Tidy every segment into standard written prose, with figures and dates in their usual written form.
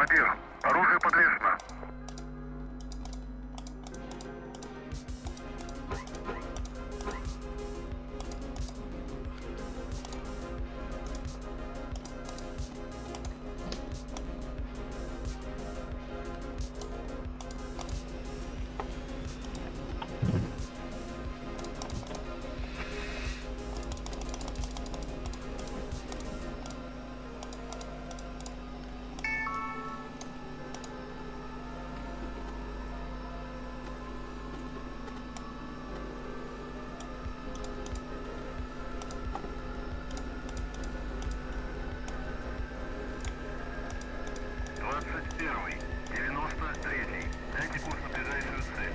Командир, оружие подвешено. Первый, 93-й. Дайте курс на ближайшую цель.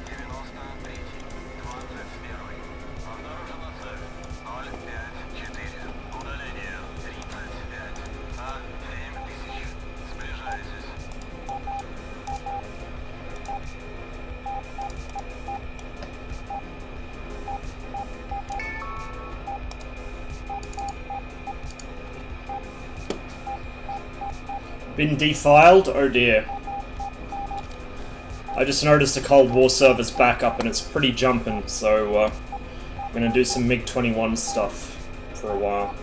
93-й, 21-й. Обнаружена цель. 054. Удаление 35. А7000. Сближайтесь. Been defiled? Oh dear. I just noticed the Cold War server's back up and it's pretty jumping, so I'm gonna do some MiG-21 stuff for a while.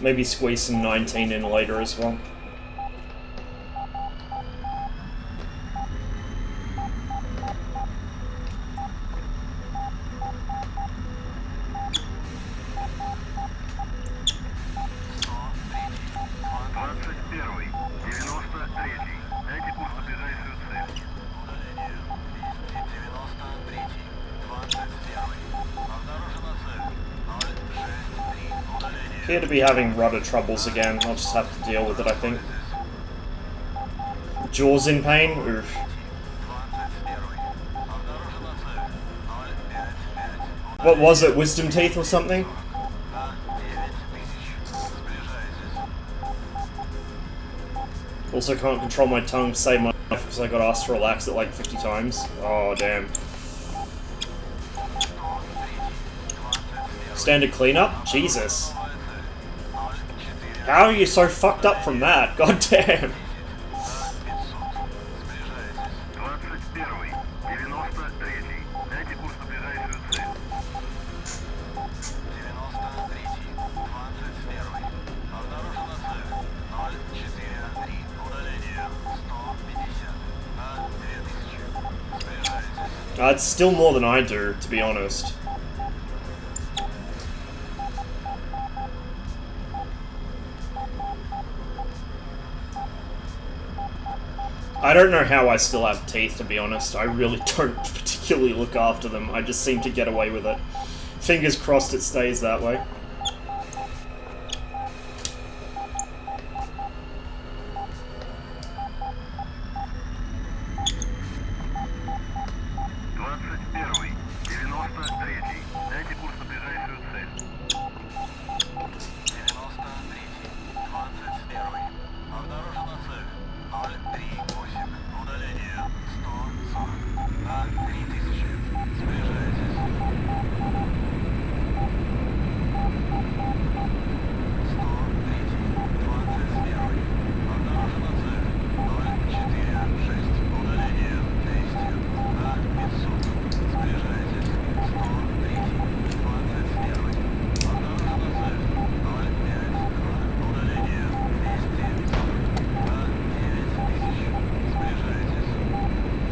Maybe squeeze some 19 in later as well. Appear to be having rudder troubles again. I'll just have to deal with it, I think. Jaws in pain? Oof. What was it? Wisdom teeth or something? Also can't control my tongue to save my life because I got asked to relax it like 50 times. Oh, damn. Standard cleanup? Jesus. How are you so fucked up from that? God damn. It's still more than I do, to be honest. I don't know how I still have teeth, to be honest. I really don't particularly look after them. I just seem to get away with it. Fingers crossed it stays that way.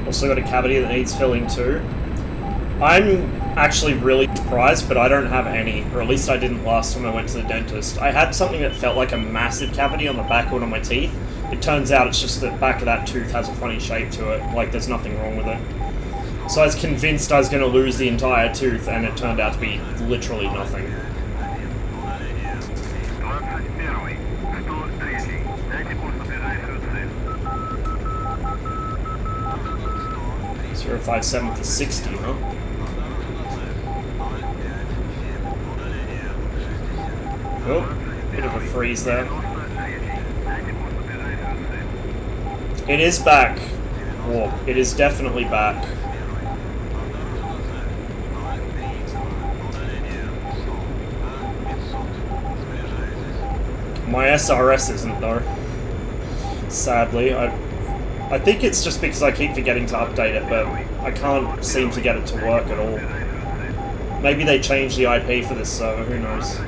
Also got a cavity that needs filling too. I'm actually really surprised, but I don't have any, or at least I didn't last time I went to the dentist. I had something that felt like a massive cavity on the back of one of my teeth. It turns out it's just the back of that tooth has a funny shape to it, like there's nothing wrong with it. So I was convinced I was going to lose the entire tooth, and it turned out to be literally nothing. 057 for 60, huh? Oh, bit of a freeze there. It is back. Or, it is definitely back. My SRS isn't though. Sadly, I think it's just because I keep forgetting to update it, but I can't seem to get it to work at all. Maybe they changed the IP for this server, who knows.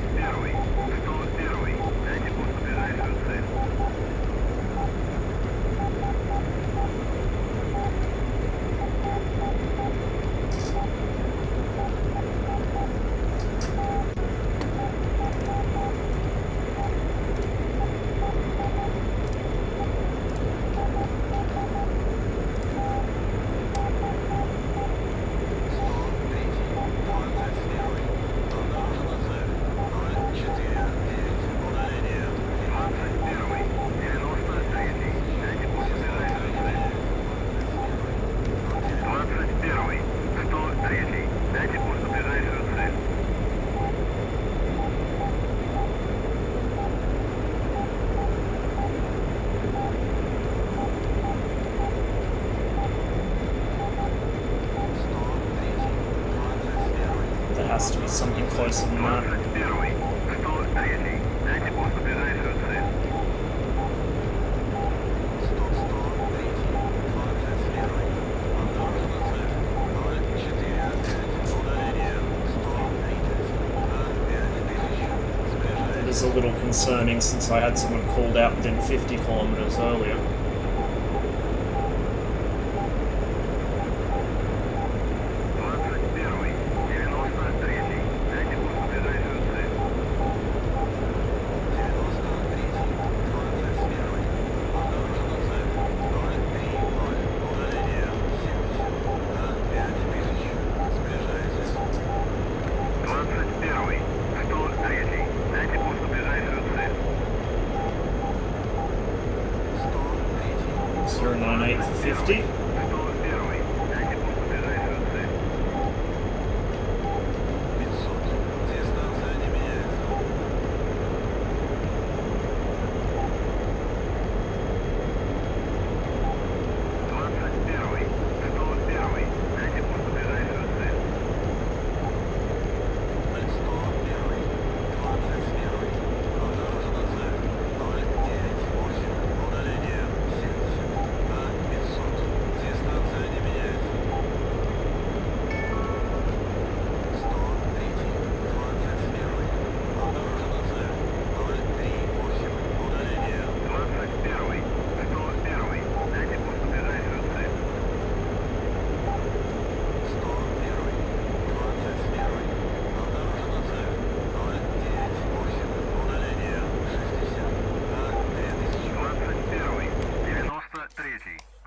Has to be something closer than that. It is a little concerning since I had someone called out within 50 kilometers earlier.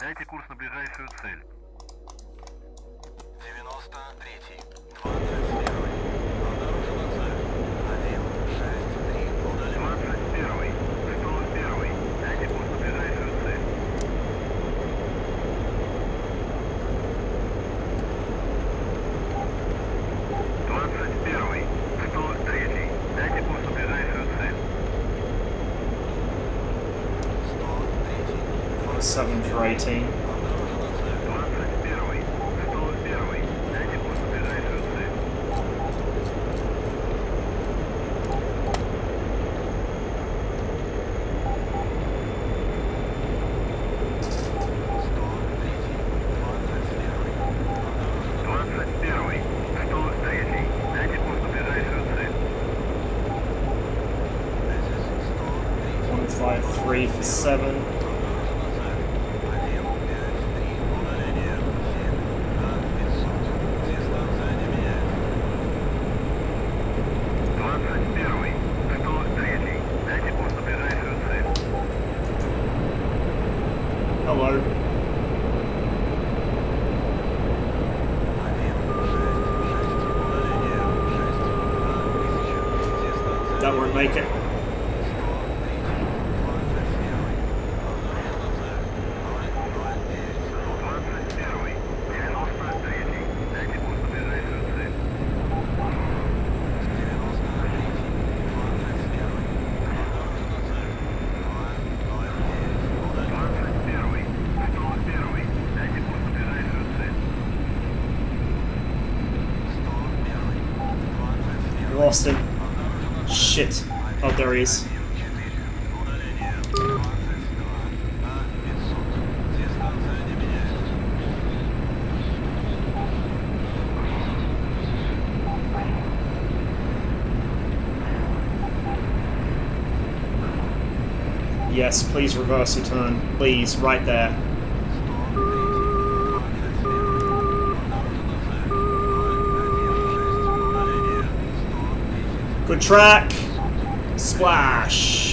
Дайте курс на ближайшую цель. 93-й, 21-й. Обнаружена цель. 163. Удалим. 21-й, 101-й. Дайте курс на ближайшую цель. 21-й, 103-й. Дайте курс на ближайшую цель. 7 for 18. Three for 7. Hello. That won't make it. Lost him. Shit. Oh, there he is. Yes, please reverse your turn. Please, right there. Good track. Splash.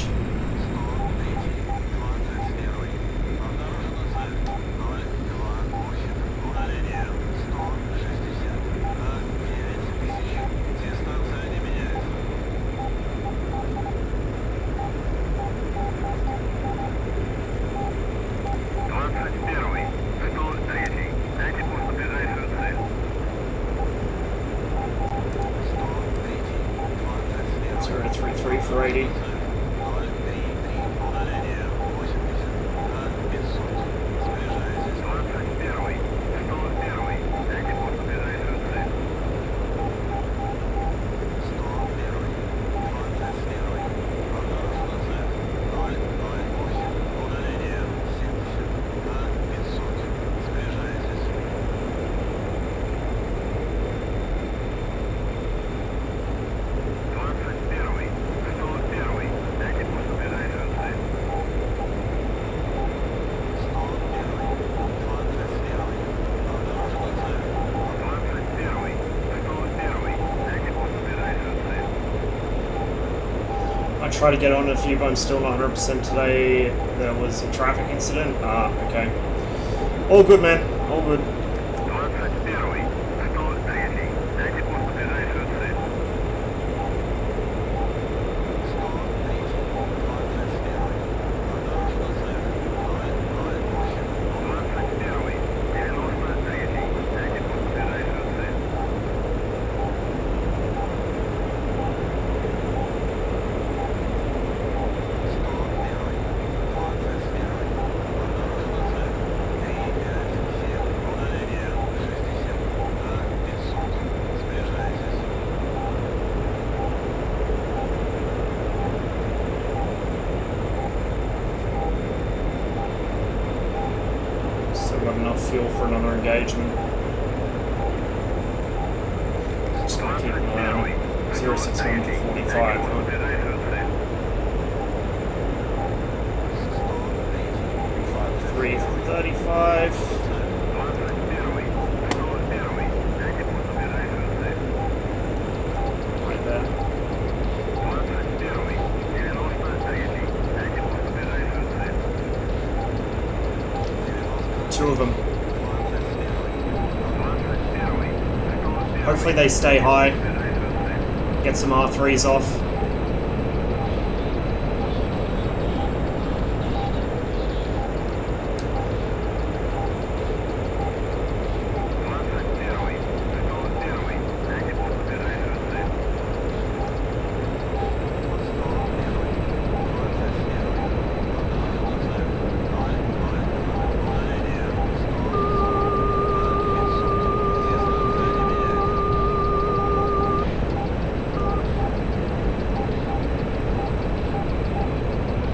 For 80. I tried to get on a few, but I'm still not 100% today. There was a traffic incident. Ah, okay. All good, man. All good. Fuel for another engagement. Just gonna keep an eye on 061 for 45. 3 for 35. Right there. Two of them. Hopefully they stay high. Get some R3s off.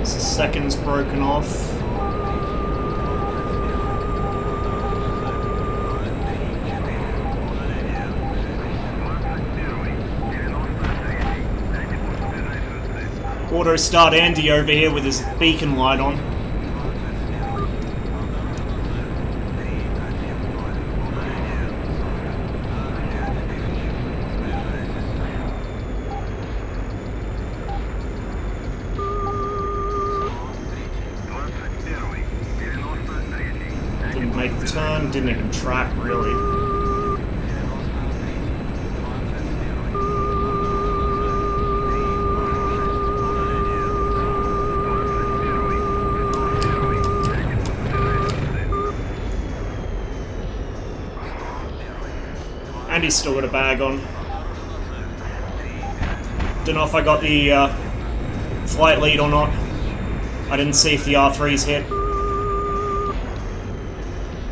Seconds broken off. Auto start Andy over here with his beacon light on. Make the turn, didn't even track really. And he's still got a bag on. Don't know if I got the flight lead or not. I didn't see if the R3s hit.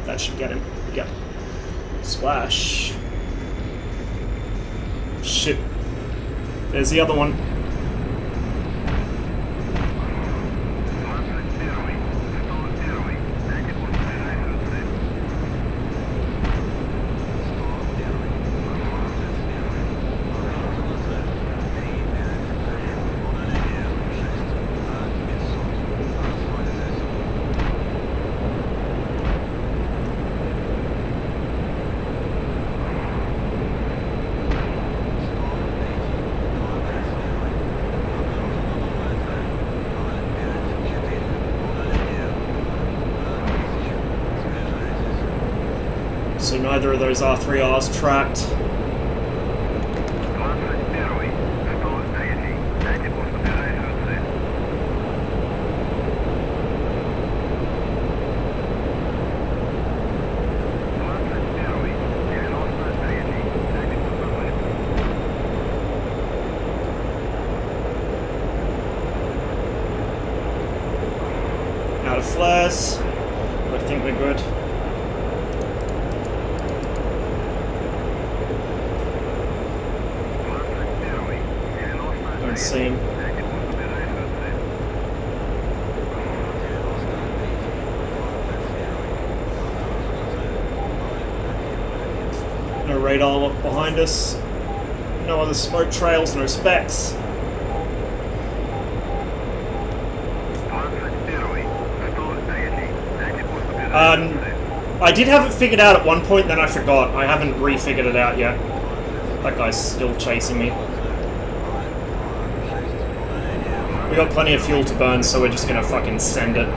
That should get him. Yep. Splash. Shit. There's the other one. So neither of those R3Rs tracked. 21-й, 103-й, дайте курс на ближайшую цель. 21-й, 93-й, дайте курс на точку. Out of flares. I think we're good. Don't see him. No radar behind us. No other smoke trails, no specs. 21-й, 103-й, дайте курс на ближайшую цель. I did have it figured out at one point, then I forgot. I haven't refigured it out yet. That guy's still chasing me. We got plenty of fuel to burn, so we're just gonna fucking send it.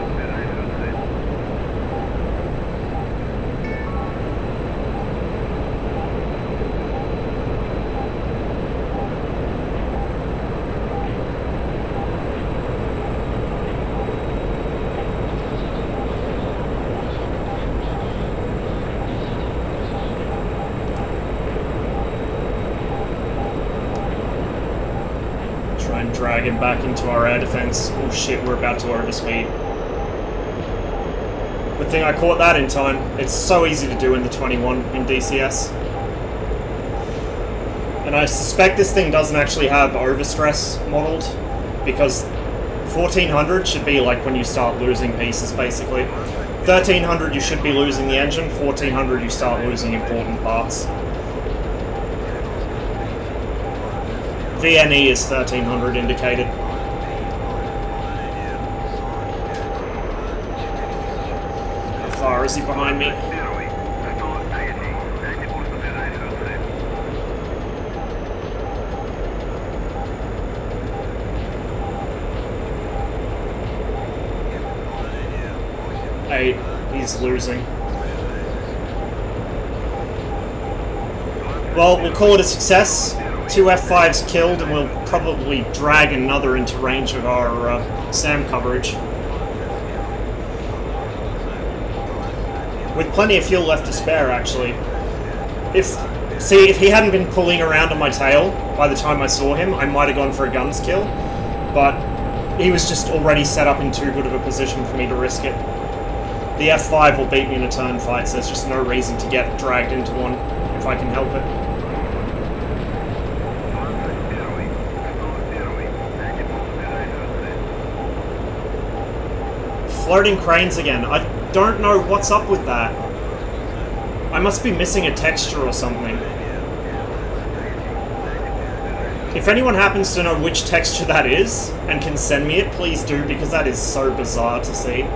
Try and drag him back into our air defense. Oh shit, we're about to overspeed. Good thing I caught that in time. It's so easy to do in the 21 in DCS. And I suspect this thing doesn't actually have overstress modeled, because 1400 should be like when you start losing pieces, basically. 1300 you should be losing the engine, 1400 you start losing important parts. VNE is 1300 indicated. How far is he behind me? 21-й, 103-й, дайте курс на ближайшую цель. Eight. He's losing. Well, we'll call it a success. 2 F-5s killed, and we'll probably drag another into range of our SAM coverage. With plenty of fuel left to spare, actually. If he hadn't been pulling around on my tail by the time I saw him, I might have gone for a guns kill. But he was just already set up in too good of a position for me to risk it. The F-5 will beat me in a turn fight, so there's just no reason to get dragged into one if I can help it. 21-й, 101-й, дайте курс на ближайшую цель. Floating cranes again. I don't know what's up with that. I must be missing a texture or something. If anyone happens to know which texture that is, and can send me it, please do, because that is so bizarre to see.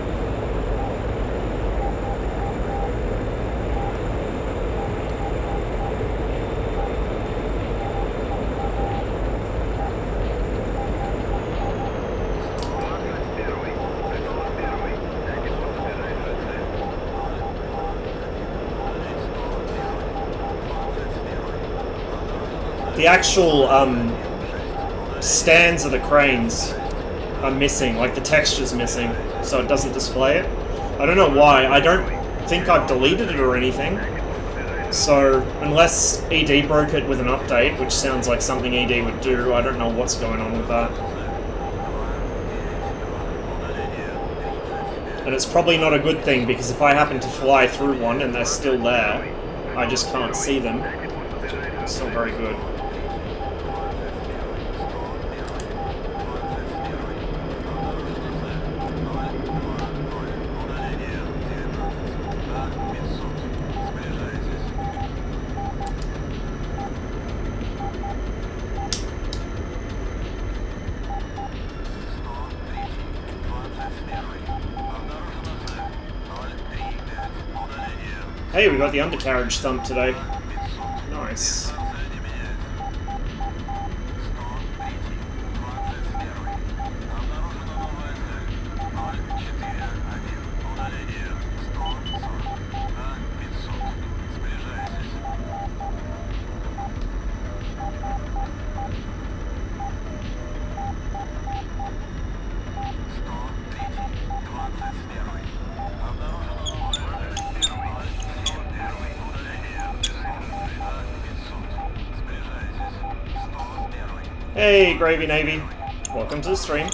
The actual stands of the cranes are missing, like the texture's missing, so it doesn't display it. I don't know why. I don't think I've deleted it or anything. So, unless ED broke it with an update, which sounds like something ED would do, I don't know what's going on with that. And it's probably not a good thing, because if I happen to fly through one and they're still there, I just can't see them. It's not very good. Hey, we got the undercarriage thump today. Nice. Hey, Gravy Navy. Welcome to the stream.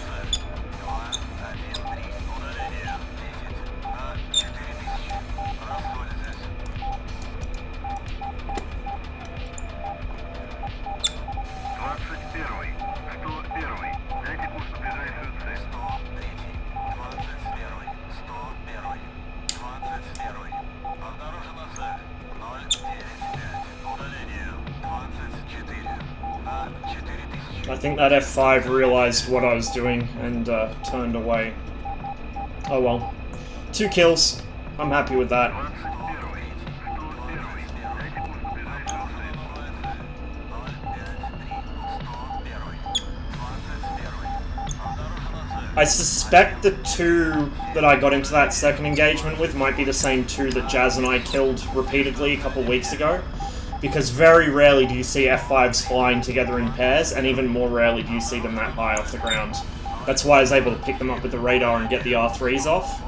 I think that F-5 realized what I was doing and turned away. Oh well. 2 kills. I'm happy with that. I suspect the 2 that I got into that second engagement with might be the same 2 that Jazz and I killed repeatedly a couple weeks ago. Because very rarely do you see F-5s flying together in pairs, and even more rarely do you see them that high off the ground. That's why I was able to pick them up with the radar and get the R3s off.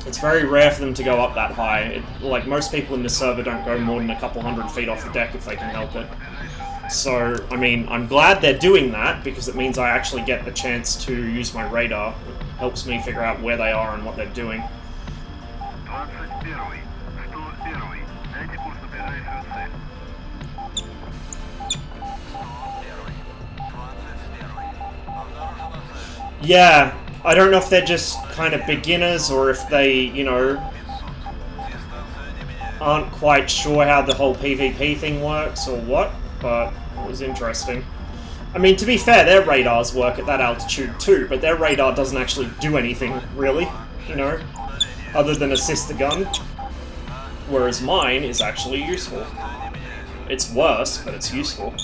It's very rare for them to go up that high. Like, most people in the server don't go more than a couple hundred feet off the deck if they can help it. So, I mean, I'm glad they're doing that, because it means I actually get the chance to use my radar. It helps me figure out where they are and what they're doing. Yeah, I don't know if they're just kind of beginners or if they, you know, aren't quite sure how the whole PvP thing works or what, but it was interesting. I mean, to be fair, their radars work at that altitude too, but their radar doesn't actually do anything, really, you know, other than assist the gun, whereas mine is actually useful. It's worse, but it's useful.